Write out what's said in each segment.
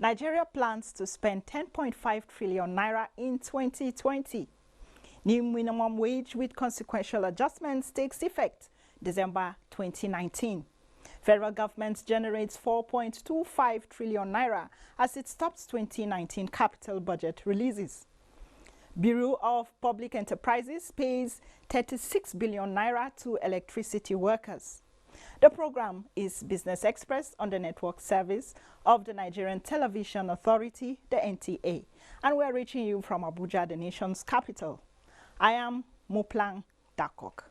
Nigeria plans to spend 10.5 trillion naira in 2020. New minimum wage with consequential adjustments takes effect December 2019. Federal government generates 4.25 trillion naira as it stops 2019 capital budget releases. Bureau of Public Enterprises pays 36 billion naira to electricity workers. The program is Business Express on the network service of the Nigerian Television Authority, the NTA, and we are reaching you from Abuja, the nation's capital. I am Moplang Dakok.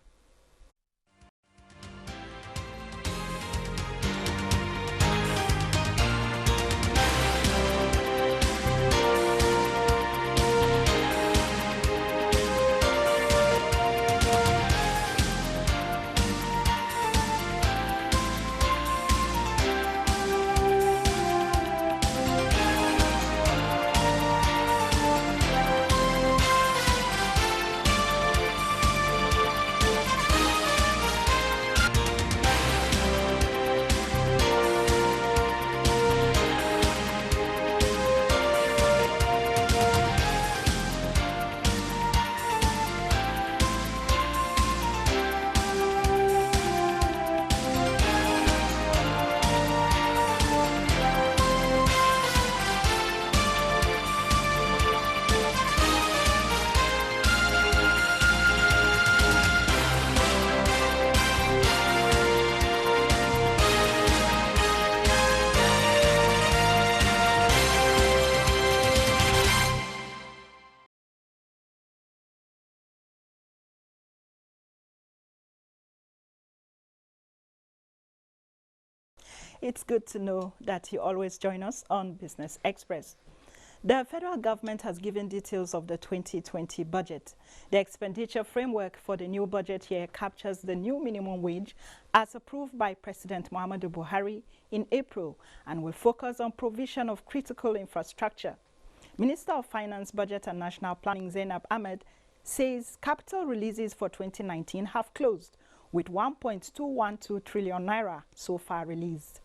It's good to know that you always join us on Business Express. The federal government has given details of the 2020 budget. The expenditure framework for the new budget year captures the new minimum wage as approved by President Muhammadu Buhari in April and will focus on provision of critical infrastructure. Minister of Finance, Budget and National Planning Zainab Ahmed says capital releases for 2019 have closed with 1.212 trillion naira so far released.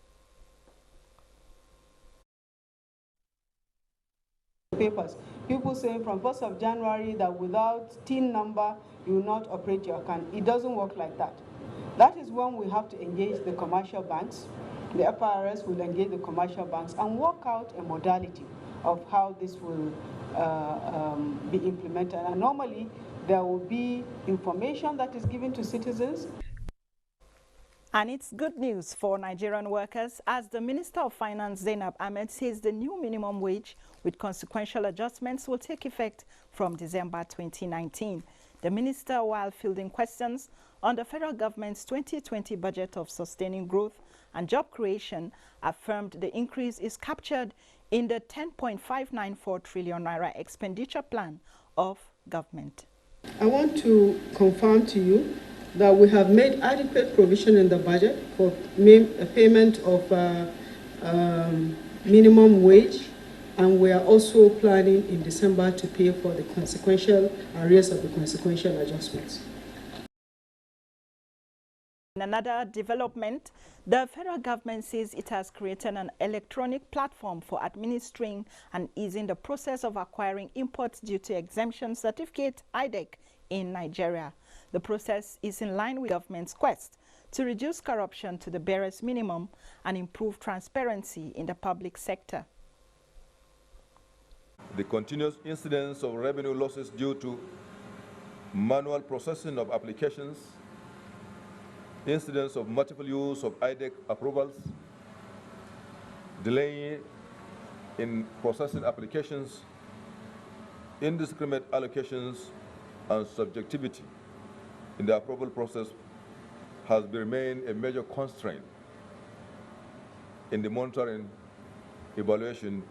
Papers. People saying from 1st of January that without TIN number, you will not operate your account. It doesn't work like that. That is when we have to engage the commercial banks. The FRS will engage the commercial banks and work out a modality of how this will be implemented. And normally, there will be information that is given to citizens. And it's good news for Nigerian workers as the Minister of Finance, Zainab Ahmed, says the new minimum wage with consequential adjustments will take effect from December 2019. The minister, while fielding questions on the federal government's 2020 budget of sustaining growth and job creation, affirmed the increase is captured in the 10.594 trillion naira expenditure plan of government. I want to confirm to you that we have made adequate provision in the budget for payment of minimum wage, and we are also planning in December to pay for the consequential arrears of the consequential adjustments. In another development, the federal government says it has created an electronic platform for administering and easing the process of acquiring import duty exemption certificate (IDEC) in Nigeria. The process is in line with government's quest to reduce corruption to the barest minimum and improve transparency in the public sector. The continuous incidence of revenue losses due to manual processing of applications, incidence of multiple use of IDEC approvals, delay in processing applications, indiscriminate allocations, and subjectivity in the approval process has remained a major constraint in the monitoring, evaluation,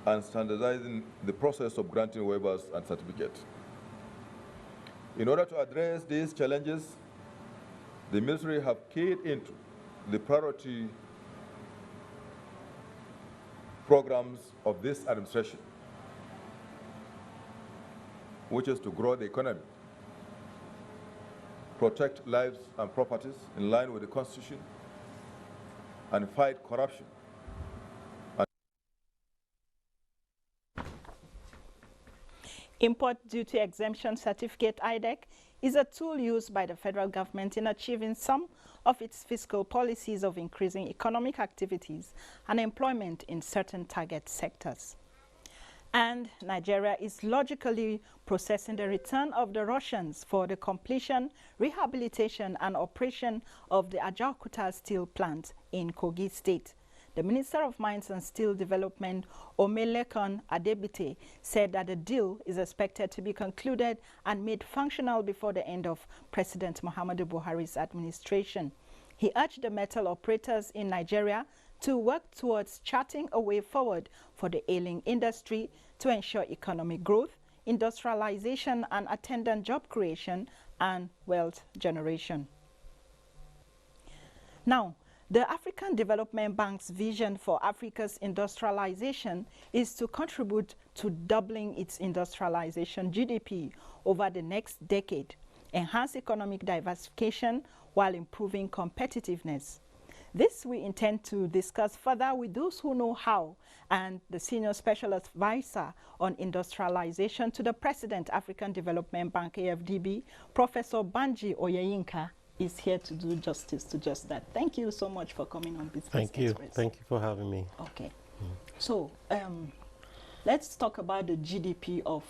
and standardizing the process of granting waivers and certificates. In order to address these challenges, the ministry have keyed into the priority programs of this administration, which is to grow the economy, protect lives and properties in line with the Constitution, and fight corruption Import Duty Exemption Certificate (IDEC) is a tool used by the federal government in achieving some of its fiscal policies of increasing economic activities and employment in certain target sectors. And Nigeria is logically processing the return of the Russians for the completion, rehabilitation, and operation of the Ajaokuta steel plant in Kogi State. The Minister of Mines and Steel Development, Omelekon Adebite, said that the deal is expected to be concluded and made functional before the end of President Muhammadu Buhari's administration. He urged the metal operators in Nigeria to work towards charting a way forward for the ailing industry to ensure economic growth, industrialization, and attendant job creation and wealth generation. Now, the African Development Bank's vision for Africa's industrialization is to contribute to doubling its industrialization GDP over the next decade, enhance economic diversification while improving competitiveness. This we intend to discuss further with those who know how, and the Senior Special Advisor on Industrialization to the President, African Development Bank, AFDB, Professor Banji Oyeyinka, is here to do justice to just that. Thank you so much for coming on Business Express. Thank you for having me. Okay. So let's talk about the GDP of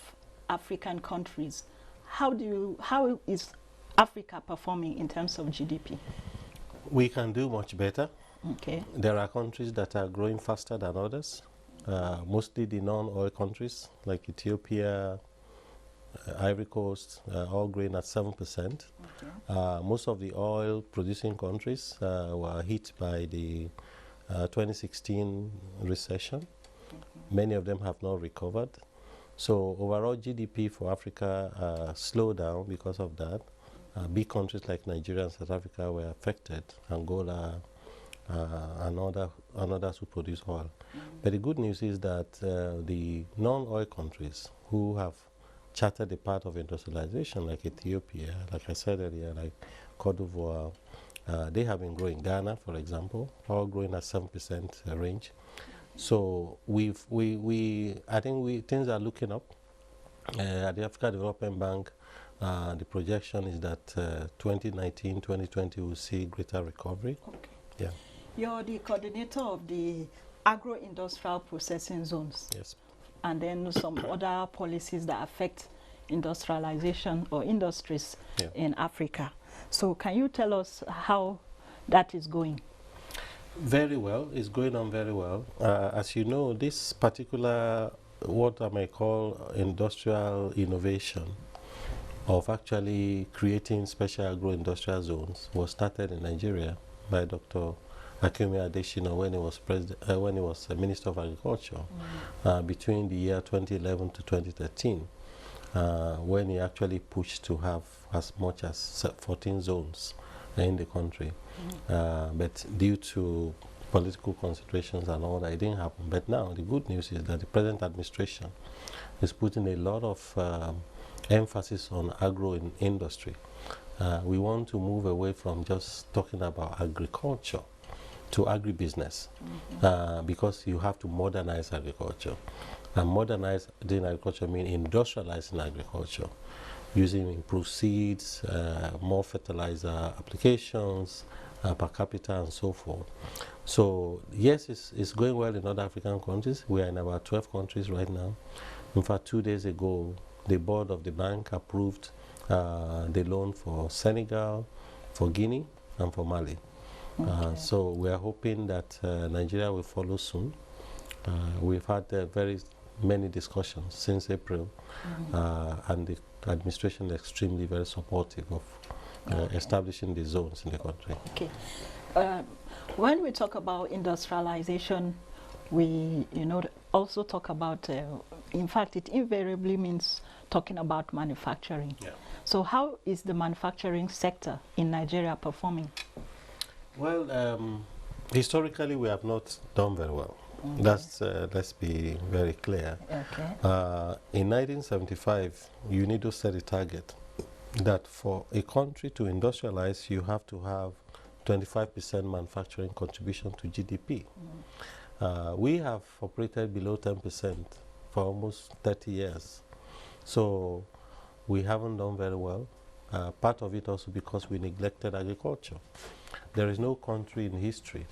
African countries. How is Africa performing in terms of GDP? We can do much better. Okay. There are countries that are growing faster than others, mostly the non-oil countries like Ethiopia, Ivory Coast, all growing at 7%. Okay. Most of the oil-producing countries were hit by the 2016 recession. Many of them have not recovered. So overall GDP for Africa slowed down because of that. Big countries like Nigeria and South Africa were affected, Angola and others who produce oil. But the good news is that the non-oil countries who have chartered a part of industrialization, like Ethiopia, like I said earlier, like Cote d'Ivoire, they have been growing. Ghana, for example, all growing at 7% range. So I think things are looking up. At the Africa Development Bank, the projection is that 2019, 2020 will see greater recovery. Okay. Yeah. You're the coordinator of the agro-industrial processing zones. Yes. And then some other policies that affect industrialization or industries in Africa. So can you tell us how that is going? Very well. It's going on very well. As you know, this particular, what I may call industrial innovation of actually creating special agro-industrial zones was started in Nigeria by Dr. Akemi Adesina when he was Minister of Agriculture between the year 2011 to 2013, when he actually pushed to have as much as 14 zones in the country. But due to political considerations and all that, it didn't happen. But now the good news is that the present administration is putting a lot of emphasis on agro-industry. We want to move away from just talking about agriculture to agribusiness, because you have to modernize agriculture. And modernizing agriculture means industrializing agriculture, using improved seeds, more fertilizer applications, per capita and so forth. So yes, it's going well in other African countries. We are in about 12 countries right now. In fact, 2 days ago, the board of the bank approved the loan for Senegal, for Guinea, and for Mali. Okay. So we are hoping that Nigeria will follow soon. We've had very many discussions since April, and the administration is extremely very supportive of establishing the zones in the country. Okay. When we talk about industrialization, we also talk about, in fact, it invariably means talking about manufacturing. Yeah. So how is the manufacturing sector in Nigeria performing? Well, historically we have not done very well. Okay. That's let's be very clear. Okay. In 1975, UNIDO set a target that for a country to industrialize, you have to have 25% manufacturing contribution to GDP. We have operated below 10% for almost 30 years. So we haven't done very well. Part of it also because we neglected agriculture. There is no country in history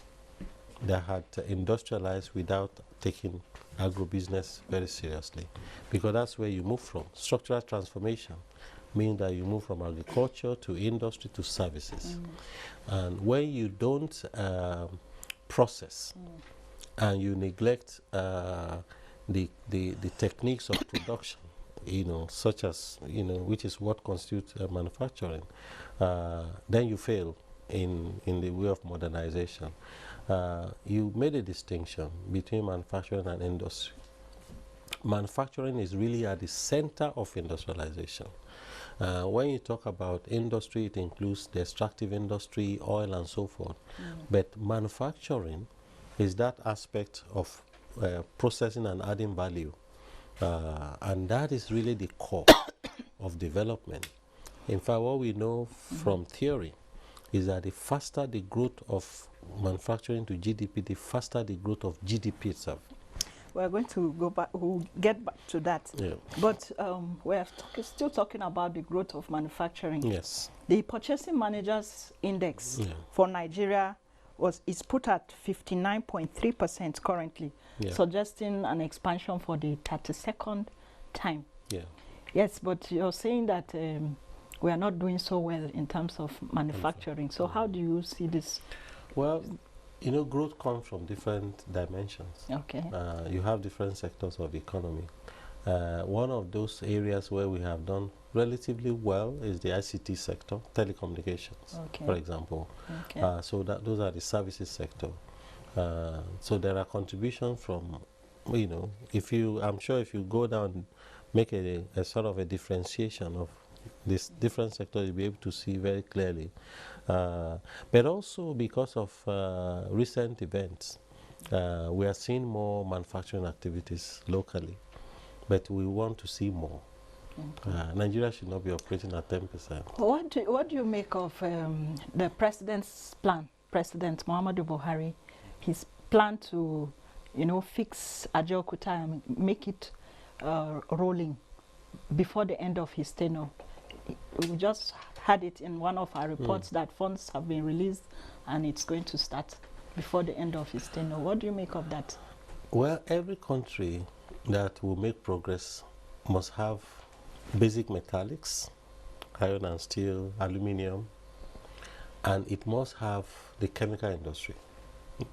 that had industrialized without taking agribusiness very seriously, because that's where you move from. Structural transformation means that you move from agriculture to industry to services. And when you don't process and you neglect the techniques of production, such as, which is what constitutes manufacturing, then you fail in the way of modernization. You made a distinction between manufacturing and industry. Manufacturing is really at the center of industrialization. When you talk about industry, it includes the extractive industry, oil, and so forth. But manufacturing is that aspect of processing and adding value. And that is really the core of development. In fact, what we know from theory is that the faster the growth of manufacturing to GDP, the faster the growth of GDP itself. We're going to go back, we'll get back to that. Yeah. But we're still talking about the growth of manufacturing. Yes. The Purchasing Managers Index for Nigeria is put at 59.3% currently, suggesting an expansion for the 32nd time. Yeah. Yes, but you're saying that we are not doing so well in terms of manufacturing. So how do you see this? Well, growth comes from different dimensions. Okay. You have different sectors of economy. One of those areas where we have done relatively well is the ICT sector, telecommunications, for example. Okay. So those are the services sector. So there are contributions from, I'm sure if you go down, make a sort of a differentiation of this different sector, you'll be able to see very clearly. But also because of recent events, we are seeing more manufacturing activities locally, but we want to see more. Nigeria should not be operating at 10%. What do you make of the president's plan, President Muhammadu Buhari, his plan to, fix Ajaokuta and make it rolling before the end of his tenure? We just had it in one of our reports that funds have been released and it's going to start before the end of his tenure. What do you make of that? Well, every country that will make progress must have basic metallics, iron and steel, aluminium, and it must have the chemical industry,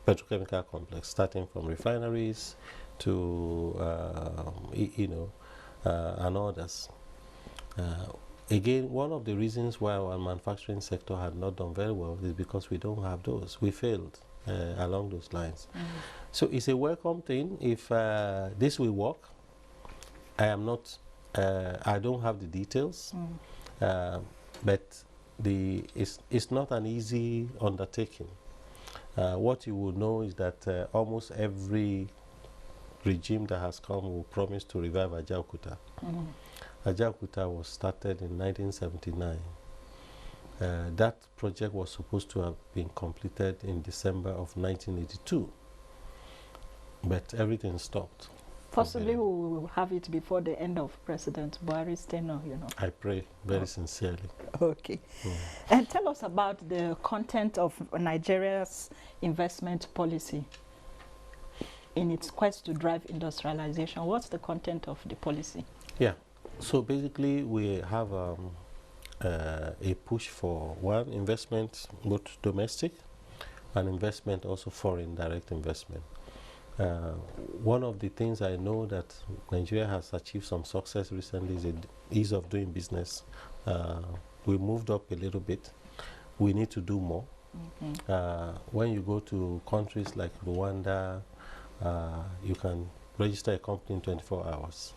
petrochemical complex, starting from refineries to, and others. Again, one of the reasons why our manufacturing sector had not done very well is because we don't have those. We failed along those lines. So it's a welcome thing if this will work. I don't have the details, but it's not an easy undertaking. What you will know is that almost every regime that has come will promise to revive Ajaokuta. Ajaokuta was started in 1979. That project was supposed to have been completed in December of 1982, but everything stopped. Possibly we will have it before the end of President Buhari's tenure, I pray very sincerely. Okay. And tell us about the content of Nigeria's investment policy in its quest to drive industrialization. What's the content of the policy? Yeah. So basically, we have a push for one, investment, both domestic and investment, also foreign direct investment. One of the things I know that Nigeria has achieved some success recently is the ease of doing business. We moved up a little bit. We need to do more. When you go to countries like Rwanda, you can register a company in 24 hours.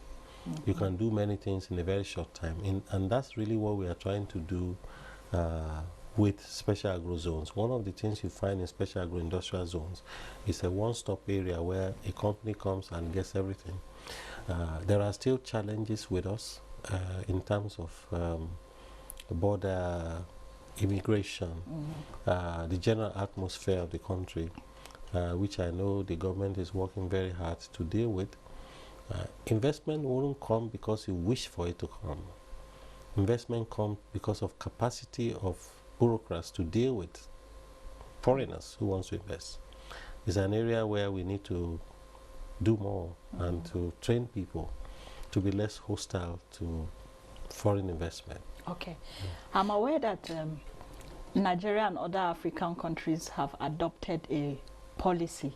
You can do many things in a very short time. And that's really what we are trying to do with special agro zones. One of the things you find in special agro-industrial zones is a one-stop area where a company comes and gets everything. There are still challenges with us in terms of border immigration, the general atmosphere of the country, which I know the government is working very hard to deal with. Investment won't come because you wish for it to come. Investment comes because of capacity of bureaucrats to deal with foreigners who want to invest. It's an area where we need to do more and to train people to be less hostile to foreign investment. Okay. I'm aware that Nigeria and other African countries have adopted a policy,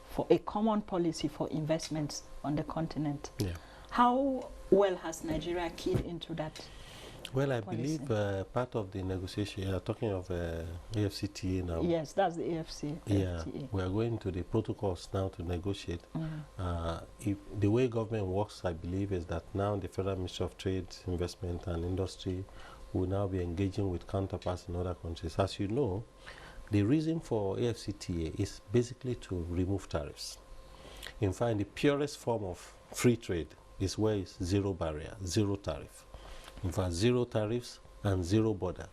for a common policy for investments on the continent. Yeah. How well has Nigeria keyed into that? Well, I policy? believe part of the negotiation, you are talking of AFCTA now. Yes, that's the AFC. Yeah, we are going to the protocols now to negotiate. If the way government works, I believe, is that now the Federal Ministry of Trade, Investment and Industry will now be engaging with counterparts in other countries. As you know, the reason for AFCTA is basically to remove tariffs. In fact, the purest form of free trade is where it's zero barrier, zero tariff. In fact, zero tariffs and zero border.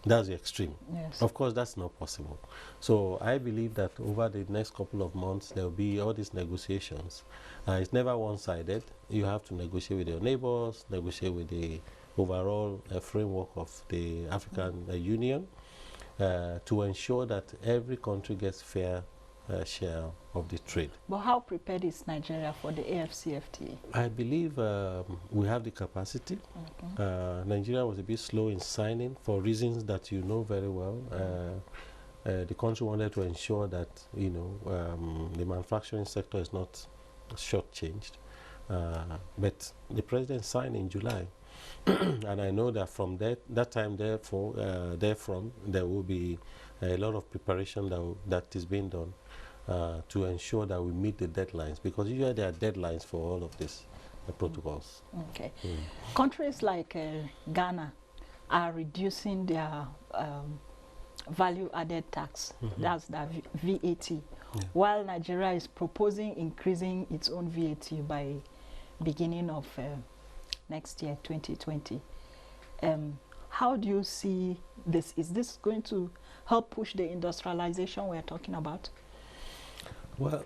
That's the extreme. Yes. Of course, that's not possible. So I believe that over the next couple of months, there will be all these negotiations. It's never one-sided. You have to negotiate with your neighbors, negotiate with the overall framework of the African Union to ensure that every country gets fair share of the trade. But how prepared is Nigeria for the AFCFTA? I believe we have the capacity. Nigeria was a bit slow in signing for reasons that you know very well. The country wanted to ensure that the manufacturing sector is not shortchanged. But the president signed in July, and I know that from that time, therefrom, there will be a lot of preparation that is being done to ensure that we meet the deadlines, because usually there are deadlines for all of these protocols. Okay. Countries like Ghana are reducing their value-added tax, that's the VAT, while Nigeria is proposing increasing its own VAT by beginning of next year, 2020. How do you see this? Is this going to help push the industrialization we're talking about? Well,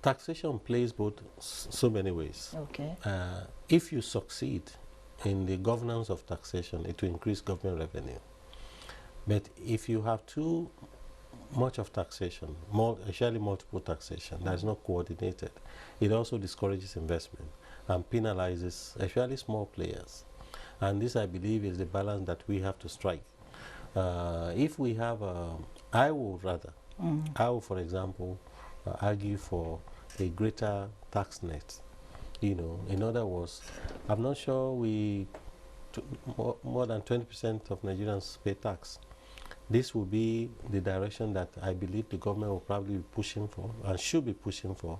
taxation plays so many ways. Okay. If you succeed in the governance of taxation, it will increase government revenue. But if you have too much of taxation, especially multiple taxation, that is not coordinated, it also discourages investment and penalizes especially small players. And this, I believe, is the balance that we have to strike. If we have, I will, for example, argue for a greater tax net. In other words, I'm not sure more than 20% of Nigerians pay tax. This will be the direction that I believe the government will probably be pushing for and should be pushing for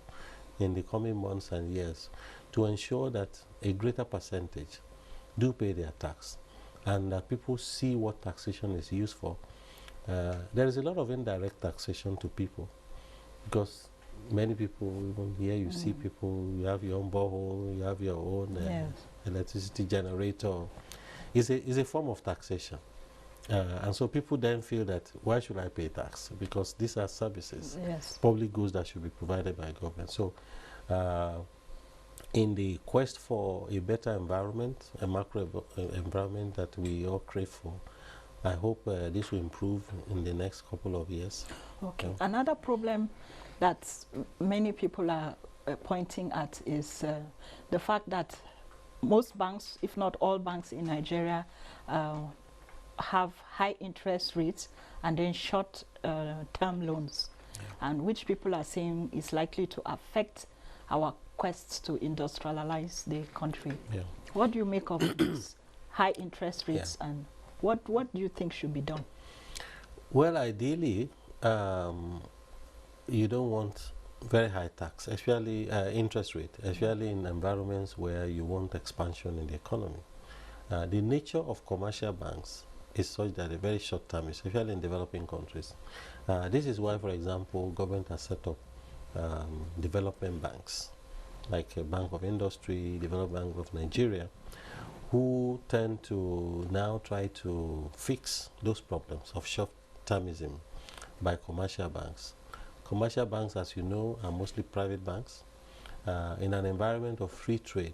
in the coming months and years, to ensure that a greater percentage do pay their tax and that people see what taxation is used for. There is a lot of indirect taxation to people, because many people, even here you see people, you have your own borehole, you have your own electricity generator. It's a form of taxation. And so people then feel that, why should I pay tax? Because these are services, public goods that should be provided by government. So in the quest for a better environment, a macro environment that we all crave for, I hope this will improve in the next couple of years. Okay. Another problem that many people are pointing at is the fact that most banks, if not all banks in Nigeria, have high interest rates and then short term loans, and which people are saying is likely to affect our quests to industrialize the country. What do you make of these high interest rates, and what do you think should be done? Well, ideally, you don't want very high tax, especially interest rate, especially in environments where you want expansion in the economy. The nature of commercial banks is such that they're very short term, especially in developing countries. This is why, for example, government has set up development banks, like a Bank of Industry, Development Bank of Nigeria, who tend to now try to fix those problems of short-termism by commercial banks. Commercial banks, as you know, are mostly private banks. in an environment of free trade,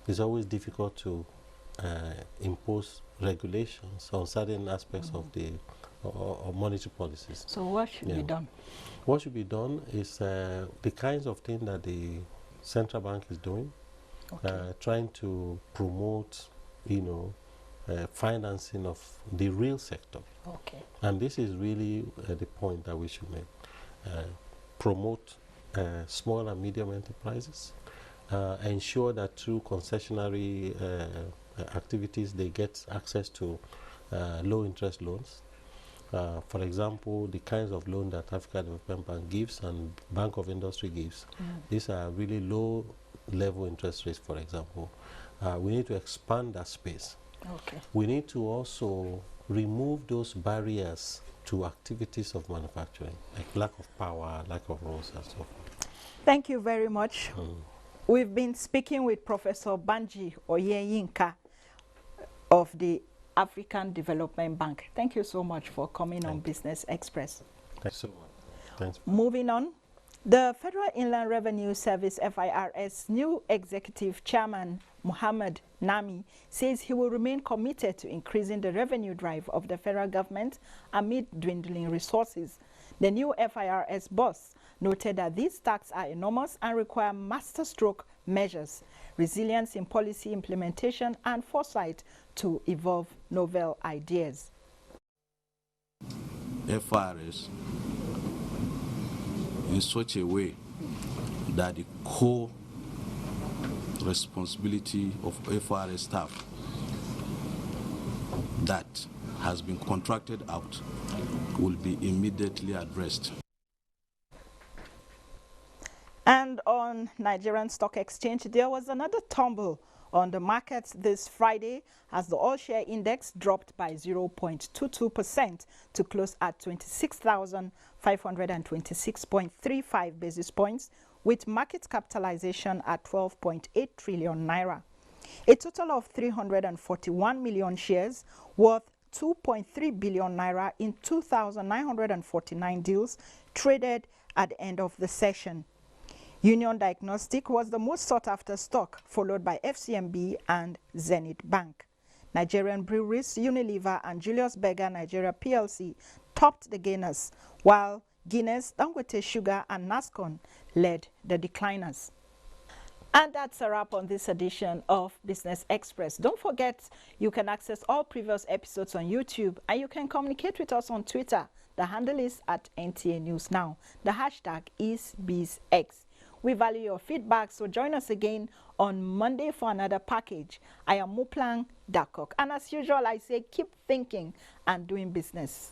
it's always difficult to impose regulations on certain aspects of the monetary policies. So what should be done? What should be done is the kinds of things that the central bank is doing, trying to promote, financing of the real sector. Okay. And this is really the point that we should make. Promote small and medium enterprises, ensure that through concessionary activities they get access to low interest loans. For example, the kinds of loan that Africa Development Bank gives and Bank of Industry gives, these are really low level interest rates, for example. We need to expand that space. Okay. We need to also remove those barriers to activities of manufacturing, like lack of power, lack of roads, and so forth. Thank you very much. We've been speaking with Professor Banji Oyeyinka of the African Development Bank. Thank you so much for coming on Business Express. Thanks so much. Thanks. Moving on, the Federal Inland Revenue Service FIRS new executive chairman Muhammad Nami says he will remain committed to increasing the revenue drive of the federal government amid dwindling resources. The new FIRS boss noted that these tasks are enormous and require masterstroke measures, resilience in policy implementation, and foresight to evolve novel ideas. FIRS in such a way that the core responsibility of FIRS staff that has been contracted out will be immediately addressed. And on Nigerian Stock Exchange, there was another tumble on the markets this Friday as the all-share index dropped by 0.22% to close at 26,526.35 basis points, with market capitalization at 12.8 trillion naira. A total of 341 million shares worth 2.3 billion naira in 2,949 deals traded at the end of the session. Union Diagnostic was the most sought-after stock, followed by FCMB and Zenith Bank. Nigerian breweries Unilever and Julius Berger Nigeria PLC topped the gainers, while Guinness, Dangote Sugar and Nascon led the decliners. And that's a wrap on this edition of Business Express. Don't forget, you can access all previous episodes on YouTube, and you can communicate with us on Twitter. The handle is at NTA News Now. The hashtag is BizX. We value your feedback, so join us again on Monday for another package. I am Muplang Dakok, and as usual, I say keep thinking and doing business.